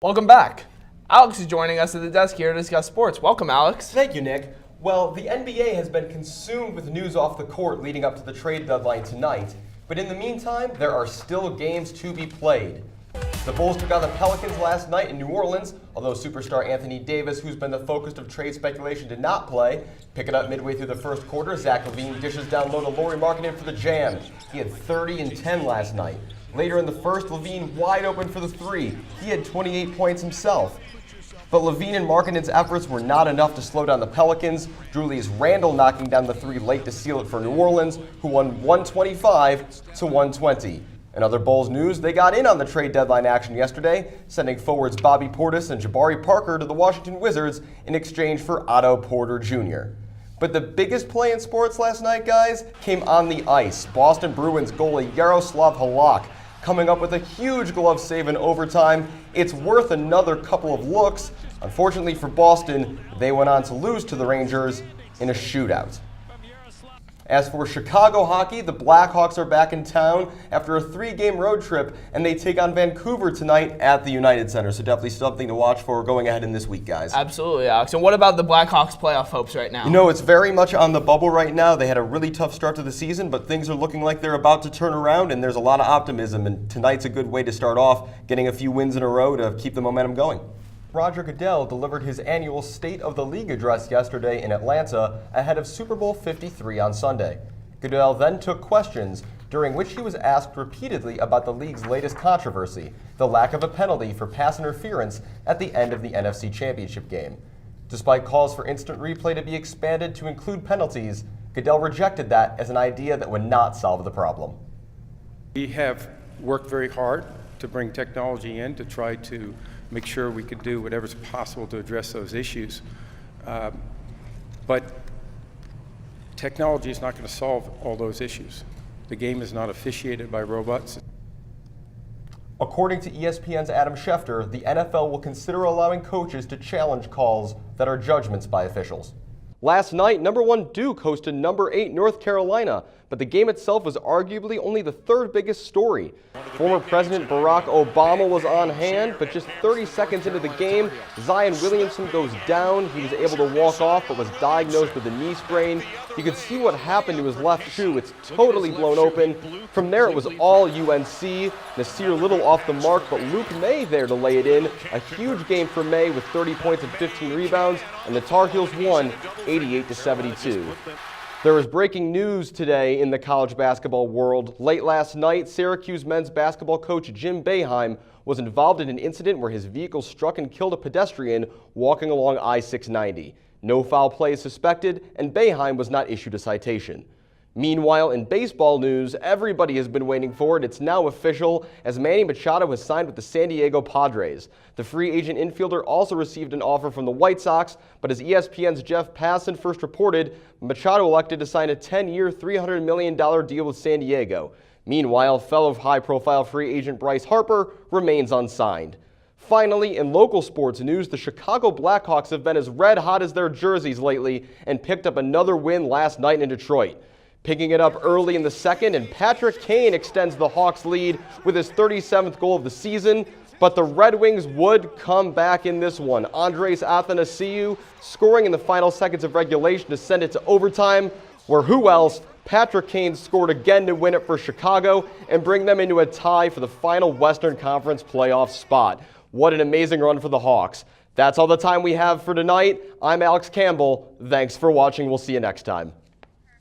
Welcome back. Alex is joining us at the desk here to discuss sports. Welcome, Alex. Thank you, Nick. Well, the NBA has been consumed with news off the court leading up to the trade deadline tonight. But in the meantime, there are still games to be played. The Bulls took on the Pelicans last night in New Orleans, although superstar Anthony Davis, who's been the focus of trade speculation, did not play. Picking up midway through the first quarter, Zach LaVine dishes down low to Lauri Markkanen for the jam. He had 30 and 10 last night. Later in the first, LaVine wide open for the three. He had 28 points himself. But LaVine and Markkanen's efforts were not enough to slow down the Pelicans. Julius Randle knocking down the three late to seal it for New Orleans, who won 125 to 120. In other Bulls news, they got in on the trade deadline action yesterday, sending forwards Bobby Portis and Jabari Parker to the Washington Wizards in exchange for Otto Porter Jr. But the biggest play in sports last night, guys, came on the ice. Boston Bruins goalie Yaroslav Halak coming up with a huge glove save in overtime. It's worth another couple of looks. Unfortunately for Boston, they went on to lose to the Rangers in a shootout. As for Chicago hockey, the Blackhawks are back in town after a 3-game road trip, and they take on Vancouver tonight at the United Center. So definitely something to watch for going ahead in this week, guys. Absolutely, Alex. And what about the Blackhawks playoff hopes right now? You know, it's very much on the bubble right now. They had a really tough start to the season, but things are looking like they're about to turn around, and there's a lot of optimism. And tonight's a good way to start off, getting a few wins in a row to keep the momentum going. Roger Goodell delivered his annual State of the League address yesterday in Atlanta ahead of Super Bowl 53 on Sunday. Goodell then took questions, during which he was asked repeatedly about the league's latest controversy, the lack of a penalty for pass interference at the end of the NFC Championship game. Despite calls for instant replay to be expanded to include penalties, Goodell rejected that as an idea that would not solve the problem. We have worked very hard to bring technology in to try to make sure we could do whatever's possible to address those issues. But technology is not going to solve all those issues. The game is not officiated by robots. According to ESPN's Adam Schefter, the NFL will consider allowing coaches to challenge calls that are judgments by officials. Last night, number 1 Duke hosted number 8 North Carolina, but the game itself was arguably only the third biggest story. Former President Barack Obama was on hand, but just 30 seconds into the game, Zion Williamson goes down. He was able to walk off, but was diagnosed with a knee sprain. You could see what happened to his left shoe. It's totally blown open. From there, it was all UNC. Nasir Little off the mark, but Luke May there to lay it in. A huge game for May with 30 points and 15 rebounds, and the Tar Heels won 88-72. There was breaking news today in the college basketball world. Late last night, Syracuse men's basketball coach Jim Boeheim was involved in an incident where his vehicle struck and killed a pedestrian walking along I-690. No foul play is suspected, and Boeheim was not issued a citation. Meanwhile, in baseball news, everybody has been waiting for it. It's now official as Manny Machado has signed with the San Diego Padres. The free agent infielder also received an offer from the White Sox, but as ESPN's Jeff Passan first reported, Machado elected to sign a 10-year, $300 million deal with San Diego. Meanwhile, fellow high-profile free agent Bryce Harper remains unsigned. Finally, in local sports news, the Chicago Blackhawks have been as red hot as their jerseys lately and picked up another win last night in Detroit. Picking it up early in the second, and Patrick Kane extends the Hawks' lead with his 37th goal of the season. But the Red Wings would come back in this one. Andres Athanasiou scoring in the final seconds of regulation to send it to overtime, where who else? Patrick Kane scored again to win it for Chicago and bring them into a tie for the final Western Conference playoff spot. What an amazing run for the Hawks. That's all the time we have for tonight. I'm Alex Campbell. Thanks for watching. We'll see you next time.